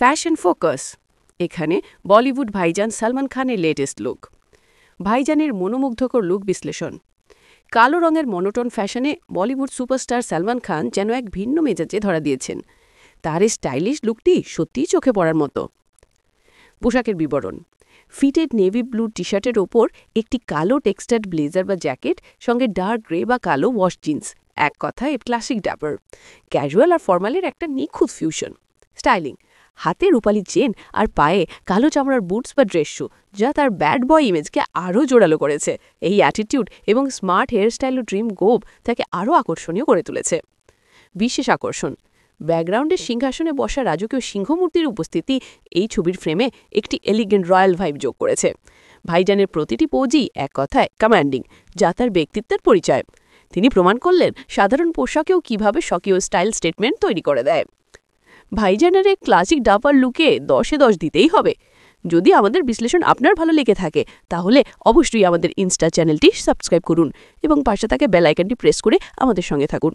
Fashion focus. এখানে বলিউড ভাইজান সালমান খানের লেটেস্ট লুক। ভাইজানের মনোমুগ্ধকর লুক বিশ্লেষণ। কালো রঙের মনোটোন ফ্যাশনে বলিউড সুপারস্টার সালমান খান যেন এক ভিন্ন মেজাজে ধরা দিয়েছেন। তার এই স্টাইলিশ লুকটি সত্যিই চোখে পড়ার মতো। পোশাকের বিবরণ। ফিটেড নেভি ব্লু টি শার্টের ওপর একটি কালো টেক্সটাইড ব্লেজার বা জ্যাকেট, সঙ্গে ডার্ক গ্রে বা কালো ওয়াশ জিন্স। এক কথায় ক্লাসিক ড্যাপার। ক্যাজুয়াল আর ফর্মালের একটা নিখুঁত ফিউশন। স্টাইলিং। হাতে রূপালি চেন আর পায়ে কালো চামড়ার বুটস বা ড্রেস শু, যা তার ব্যাড বয় ইমেজকে আরও জোরালো করেছে। এই অ্যাটিটিউড এবং স্মার্ট হেয়ারস্টাইল ও ড্রিম গোব তাকে আরও আকর্ষণীয় করে তুলেছে। বিশেষ আকর্ষণ। ব্যাকগ্রাউন্ডের সিংহাসনে বসা রাজকীয় সিংহমূর্তির উপস্থিতি এই ছবির ফ্রেমে একটি এলিগেন্ট রয়্যাল ভাইব যোগ করেছে। ভাইজানের প্রতিটি পোজই এক কথায় কমান্ডিং, যা তার ব্যক্তিত্বের পরিচয়। তিনি প্রমাণ করলেন সাধারণ পোশাকেও কিভাবে স্বকীয় স্টাইল স্টেটমেন্ট তৈরি করে দেয়। ভাইজানের এই ক্লাসিক ডাপার লুকে 10-এ 10 দিতেই হবে। যদি আমাদের বিশ্লেষণ আপনার ভালো লেগে থাকে, তাহলে অবশ্যই আমাদের ইনস্টা চ্যানেলটি সাবস্ক্রাইব করুন এবং পাশে থাকা বেল আইকনটি প্রেস করে আমাদের সঙ্গে থাকুন।